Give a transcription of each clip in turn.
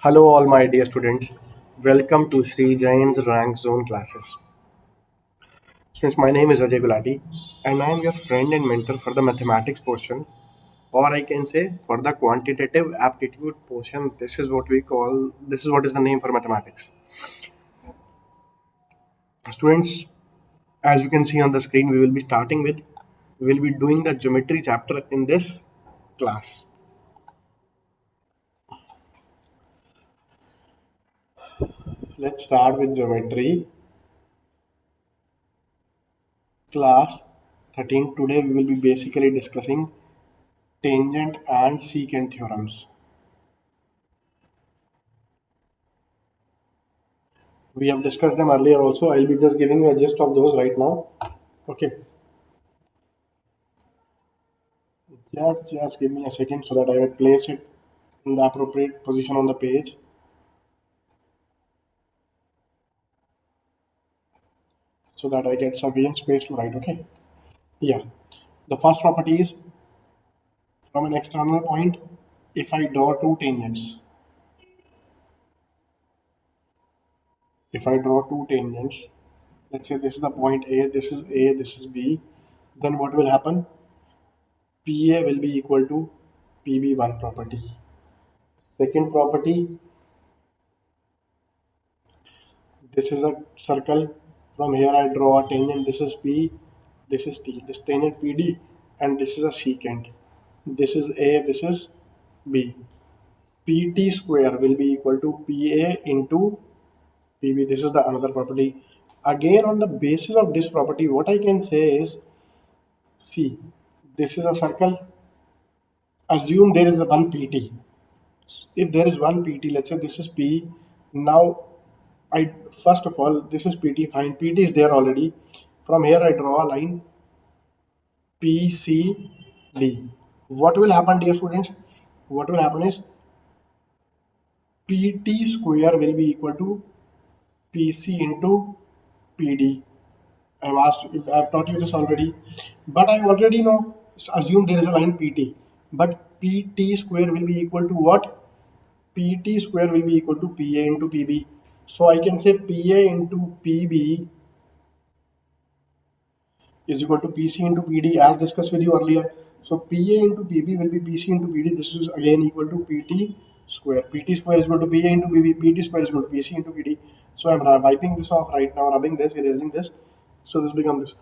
Hello, all my dear students. Welcome to Sri Jain's Rank Zone classes. Students, my name is Ajay Gulati, and I am your friend and mentor for the mathematics portion, or I can say for the quantitative aptitude portion. This is what is the name for mathematics. Students, as you can see on the screen, we will be doing the geometry chapter in this class. Let's start with geometry class 13. Today we will be basically discussing tangent and secant theorems. We have discussed them earlier also. I'll be just giving you a gist of those right now. Okay, just give me a second so that I will place it in the appropriate position on the page so that I get sufficient space to write. Okay, yeah. The first property is from an external point. If I draw two tangents, if I draw two tangents, let's say this is the point A, this is B, then what will happen? PA will be equal to PB1 property. Second property, this is a circle. From here I draw a tangent. This is P, this is T, this tangent PD, and this is a secant. This is A, this is B. PT square will be equal to PA into PB. This is the another property. Again, on the basis of this property, what I can say is, see, this is a circle. Assume there is a one PT. If there is one PT, let's say this is P. Now, I first of all, this is PT. Fine, PT is there already. From here, I draw a line PCD. What will happen, dear students? What will happen is PT square will be equal to PC into PD. I've taught you this already, but I already know. Assume there is a line PT, but PT square will be equal to what? PT square will be equal to PA into PB. So I can say PA into PB is equal to PC into PD as discussed with you earlier. So PA into PB will be PC into PD. This is again equal to PT square. PT square is equal to PA into PB. PT square is equal to PC into PD. So I'm wiping this off right now, rubbing this, erasing this. So this becomes this.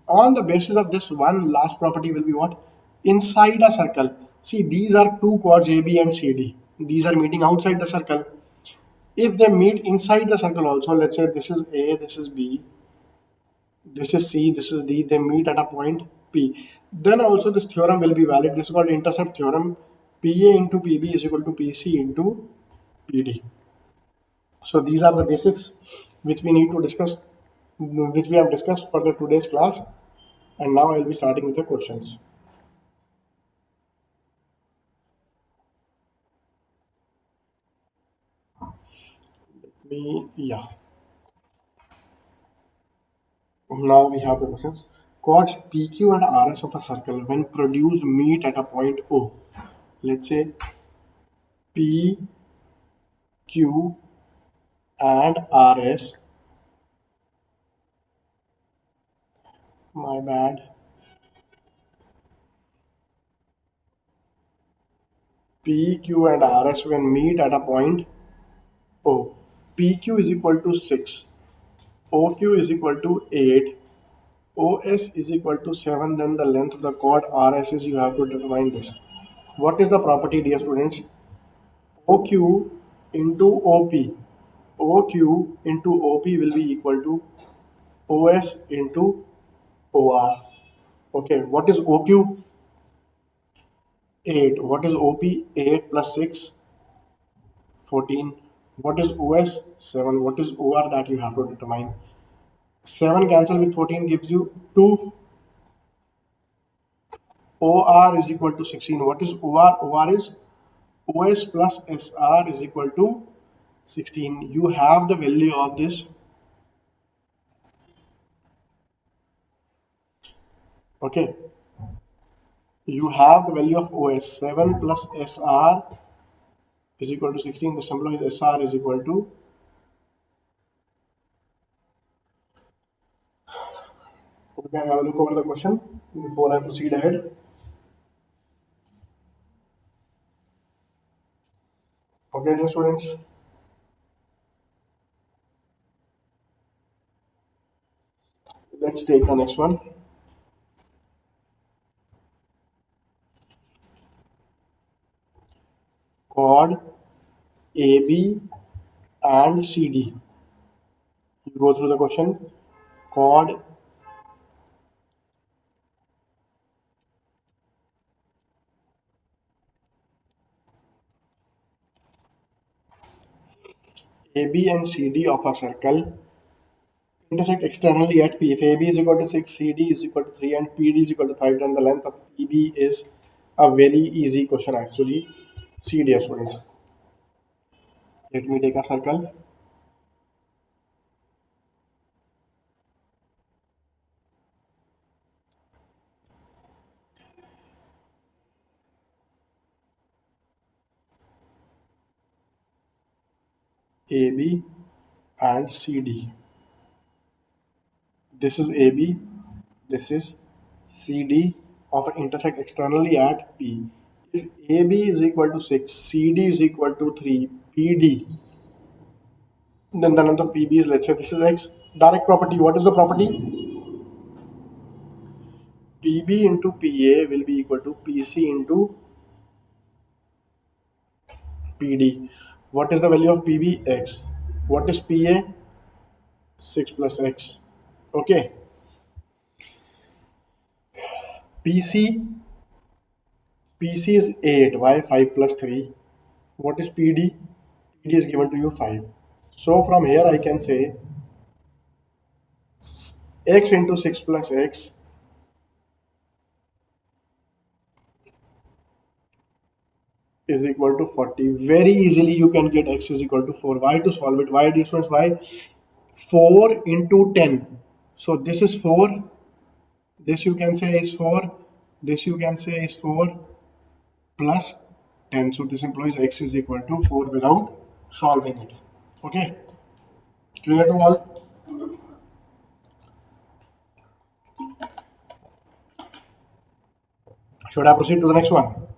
On the basis of this, one last property will be what? Inside a circle. See, these are two chords AB and CD. These are meeting outside the circle. If they meet inside the circle also, let's say this is A, this is B, this is C, this is D, they meet at a point P. Then also this theorem will be valid. This is called intercept theorem. PA into PB is equal to PC into PD. So these are the basics which we need to discuss, which we have discussed for the today's class. And now I'll be starting with the questions. Yeah. Now we have the questions. Chords PQ and RS of a circle when produced meet at a point O. Let's say PQ and RS, my bad, PQ and RS when meet at a point O. PQ is equal to 6, OQ is equal to 8, OS is equal to 7, then the length of the chord RS is, you have to determine this. What is the property, dear students? OQ into OP. OQ into OP will be equal to OS into OR. Okay, what is OQ? 8. What is OP? 8 plus 6, 14. What is OS? 7. What is OR? That you have to determine. 7 cancel with 14 gives you 2. OR is equal to 16. What is OR? OR is OS plus SR is equal to 16. You have the value of this. Okay. You have the value of OS. 7 plus SR is equal to 16. This implies SR is equal to, we can have a look over the question before I proceed ahead. Okay, dear students. Let's take the next one. Chord AB and CD. You go through the question. Chord AB and CD of a circle intersect externally at P. If AB is equal to 6, CD is equal to 3, and PD is equal to 5, then the length of PB is a very easy question actually. See, dear students. Let me take a circle. AB and CD. This is AB, this is CD of intersect externally at P. If AB is equal to 6, CD is equal to 3, PD, then the length of PB is, let's say this is X. Direct property, what is the property? PB into PA will be equal to PC into PD. What is the value of PB? X. What is PA? 6 plus X. Okay. PC, PC is 8. Why 5 plus 3? What is PD? PD is given to you 5. So from here I can say X into 6 plus X is equal to 40. Very easily you can get X is equal to 4. Why to solve it? Why, dear students? Why? 4 into 10. So this is 4. This you can say is 4. This you can say is 4 plus 10. So this implies X is equal to 4 without solving it. Okay. Clear to all? Should I proceed to the next one?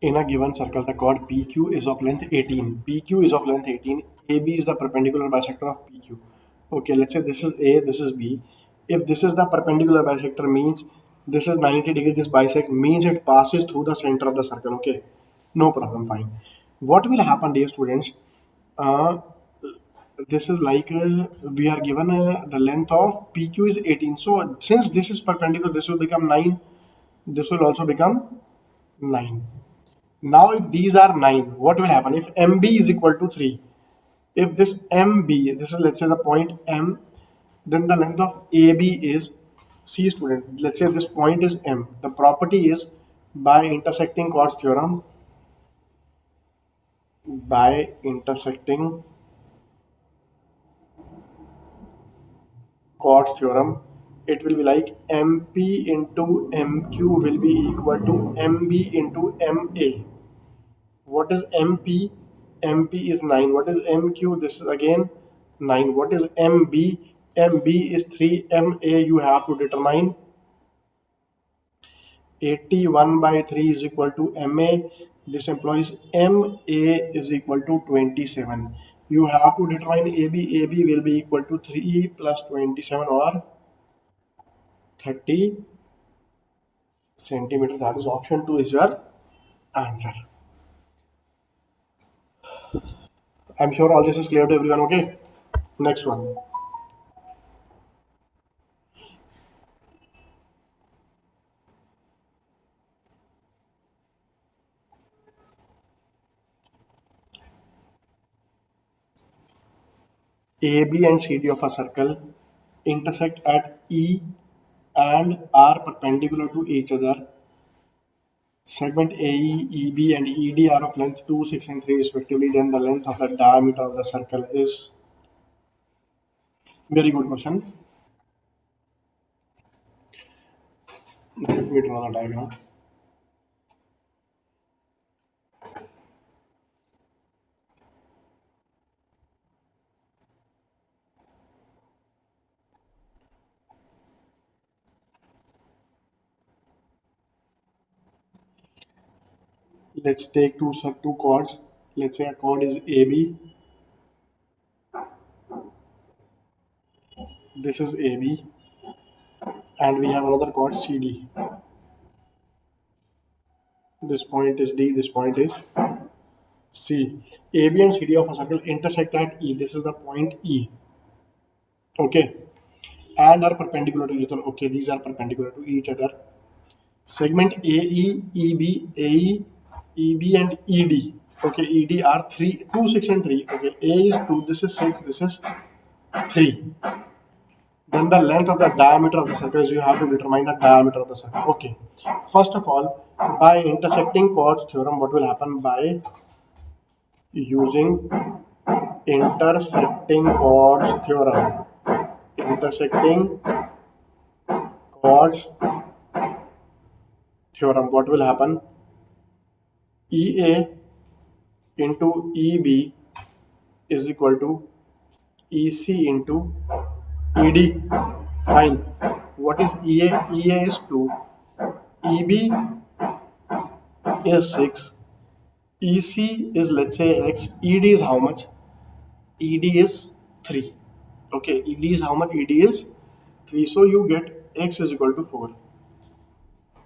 In a given circle, the chord PQ is of length 18. PQ is of length 18. AB is the perpendicular bisector of PQ. Okay, let's say this is A, this is B. If this is the perpendicular bisector, means this is 90 degrees, this bisect means it passes through the center of the circle. Okay, no problem, fine. What will happen, dear students? Uh, this is like we are given the length of PQ is 18. So since this is perpendicular, this will become 9. This will also become 9. Now, if these are 9, what will happen? If MB is equal to 3, if this MB, this is let's say the point M, then the length of AB is, C student, let's say this point is M. The property is by intersecting chords theorem, by intersecting chords theorem, it will be like MP into MQ will be equal to MB into MA. What is MP? MP is 9. What is MQ? This is again 9. What is MB? MB is 3. MA you have to determine. 81 by 3 is equal to MA. This implies MA is equal to 27. You have to determine AB. AB will be equal to 3 plus 27 or 30 centimeter. That is option 2 is your answer. I'm sure all this is clear to everyone. Okay. Next one. AB and CD of a circle intersect at E and are perpendicular to each other. Segment AE, EB, and ED are of length 2, 6, and 3 respectively. Then the length of the diameter of the circle is, very good question. Let me draw the diagram. Let's take two chords. Let's say a chord is AB. This is AB, and we have another chord CD. This point is D. This point is C. AB and CD of a circle intersect at E. This is the point E. Okay, and are perpendicular to each other. Okay, these are perpendicular to each other. Segment AE, EB, AE, EB, and ED. Okay, ED are 2, 6, and 3. Okay, A is 2. This is 6. This is 3. Then the length of the diameter of the circle is, you have to determine the diameter of the circle. Okay. First of all, by intersecting chords theorem, what will happen? By using intersecting chords theorem. Intersecting chords theorem, what will happen? EA into EB is equal to EC into ED. Fine. What is EA? EA is 2. EB is 6. EC is, let's say, X. ED is how much? ED is 3. Okay, ED is how much? ED is 3. So you get X is equal to 4.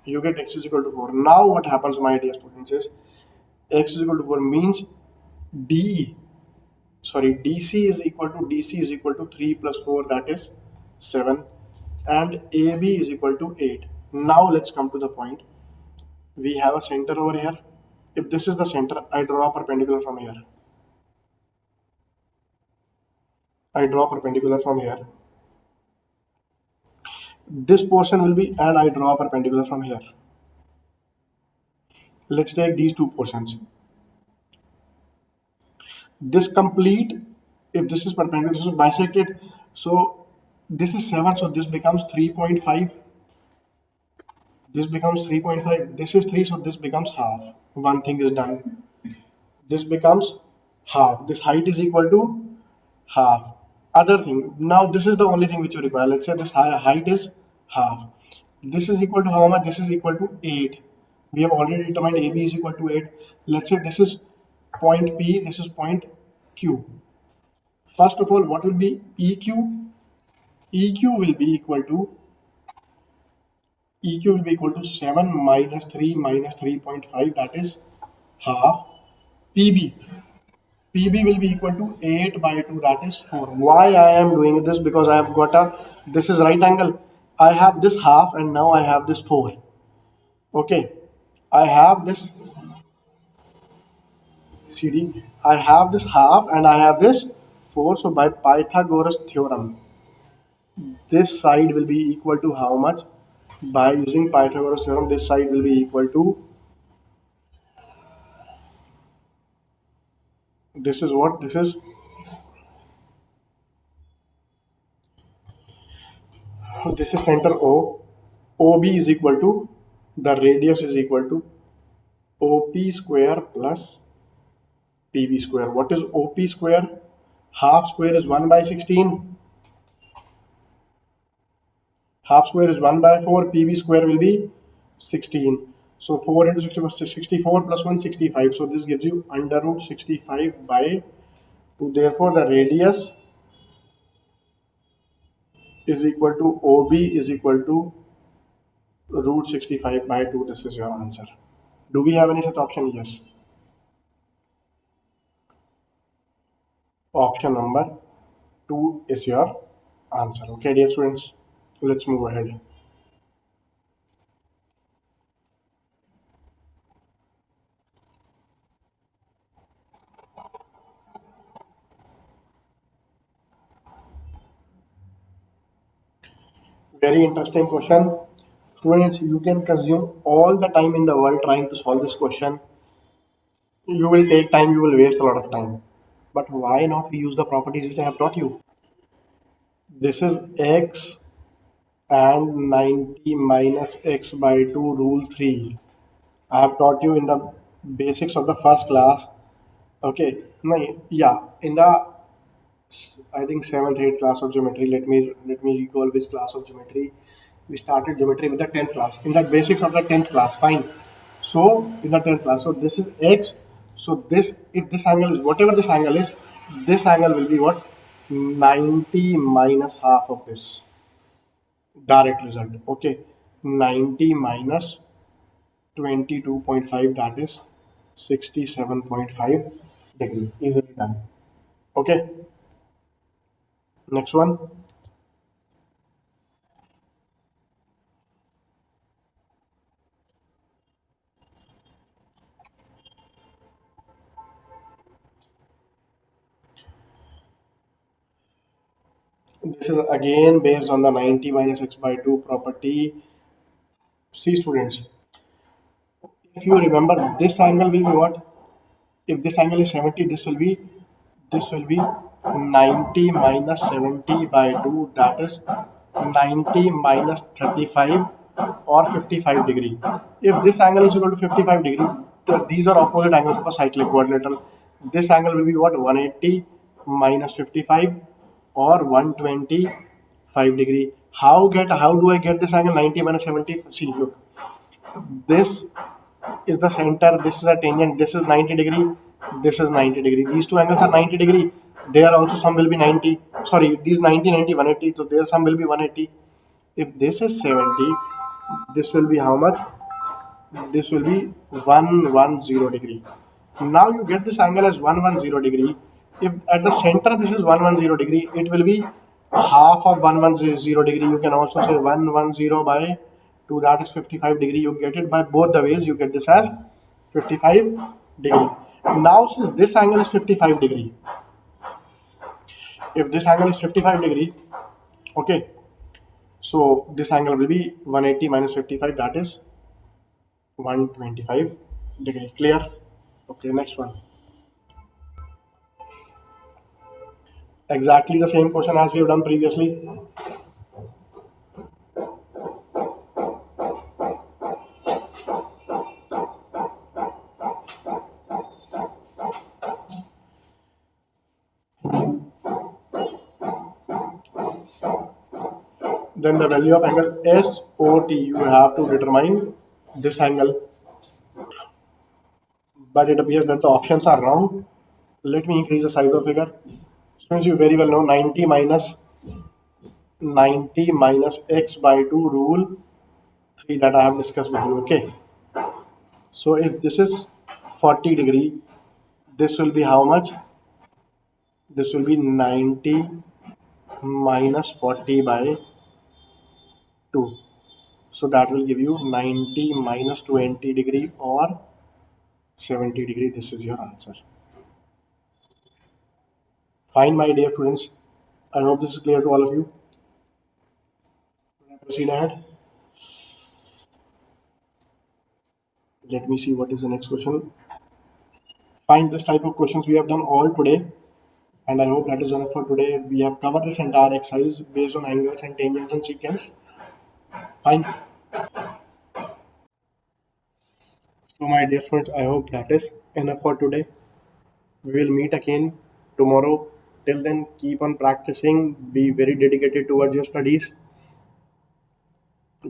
You get X is equal to 4. Now what happens, my dear students, is X is equal to 4 means DC is equal to 3 plus 4, that is 7, and AB is equal to 8. Now let's come to the point. We have a center over here. If this is the center, I draw a perpendicular from here. This portion will be, and I draw a perpendicular from here. Let's take these two portions. This complete, if this is perpendicular, this is bisected. So this is 7, so this becomes 3.5. This becomes 3.5. This is 3, so this becomes half. One thing is done. This becomes half. This height is equal to half. Other thing, now this is the only thing which you require. Let's say this height is half. This is equal to how much? This is equal to 8. We have already determined AB is equal to 8. Let's say this is point P, this is point Q. First of all, what will be EQ? EQ will be equal to 7 minus 3 minus 3.5, that is half. PB will be equal to 8 by 2, that is 4. Why I am doing this? Because I have got this is right angle. I have this half and now I have this 4. Okay, I have this CD. I have this half and I have this 4. So by Pythagoras theorem, this side will be equal to how much? By using Pythagoras theorem, this side will be equal to, this is what? This is center O. OB is equal to, the radius is equal to OP square plus PB square. What is OP square? Half square is 1 by 16. Half square is 1 by 4. PB square will be 16. So 4 into 64, 64 plus 1, 65. So this gives you under root 65 by 2. Therefore, the radius is equal to OB is equal to root 65 by 2. This is your answer. Do we have any such option? Yes. Option number 2 is your answer. Okay, dear students, let's move ahead. Very interesting question. Students, you can consume all the time in the world trying to solve this question. You will take time, you will waste a lot of time. But why not we use the properties which I have taught you? This is X and 90 minus x by 2 rule 3. I have taught you in the basics of the first class. Okay, no, yeah, in the I think seventh, eighth class of geometry. Let me recall which class of geometry. We started geometry with the 10th class. In the basics of the 10th class, fine. So in the 10th class, so this is x. So this, if this angle is whatever this angle will be what? 90 minus half of this. Direct result. Okay, 90 minus 22.5, that is 67.5 degree. Easily done. Okay, next one. This is again based on the 90 minus x by 2 property. See students, if you remember, this angle will be what? If this angle is 70, this will be 90 minus 70 by 2, that is 90 minus 35 or 55 degree. If this angle is equal to 55 degree, these are opposite angles of a cyclic quadrilateral. This angle will be what? 180 minus 55 or 125 degree. How do I get this angle 90 minus 70? See, look, this is the center, this is a tangent, this is 90 degree, this is 90 degree. These two angles are 90 degree. There also some will be 90. Sorry, these 90, 90, 180. So there some will be 180. If this is 70, this will be how much? This will be 110 degree. Now you get this angle as 110 degree. If at the center this is 110 degree, it will be half of 110 degree. You can also say 110 by 2, that is 55 degree. You get it by both the ways. You get this as 55 degree. Now since this angle is 55 degree, if this angle is 55 degree, okay, so this angle will be 180 minus 55, that is 125 degree. Clear? Okay, next one. Exactly the same question as we have done previously. Then the value of angle SOT, you have to determine this angle, but it appears that the options are wrong. Let me increase the size of figure. Since you very well know 90 minus x by 2 rule 3 that I have discussed with you. Okay, so if this is 40 degree, this will be how much? This will be 90 minus 40 by 2. So that will give you 90 minus 20 degree or 70 degree. This is your answer. Fine, my dear students. I hope this is clear to all of you. Proceed ahead. Let me see what is the next question. Fine, this type of questions we have done all today, and I hope that is enough for today. We have covered this entire exercise based on angles and tangents and secants. Fine. So my dear friends, I hope that is enough for today. We will meet again tomorrow. Till then, keep on practicing. Be very dedicated towards your studies.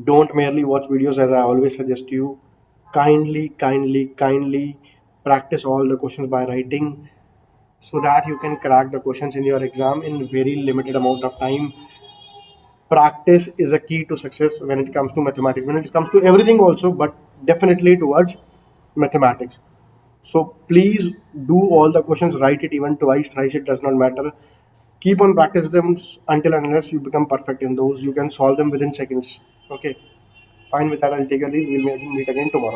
Don't merely watch videos, as I always suggest you. Kindly practice all the questions by writing, so that you can crack the questions in your exam in very limited amount of time. Practice is a key to success when it comes to mathematics, when it comes to everything also, but definitely towards mathematics. So please do all the questions, write it even twice, thrice, it does not matter. Keep on practice them until and unless you become perfect in those. You can solve them within seconds. Okay, fine. With that, I'll take a leave. We'll meet again tomorrow.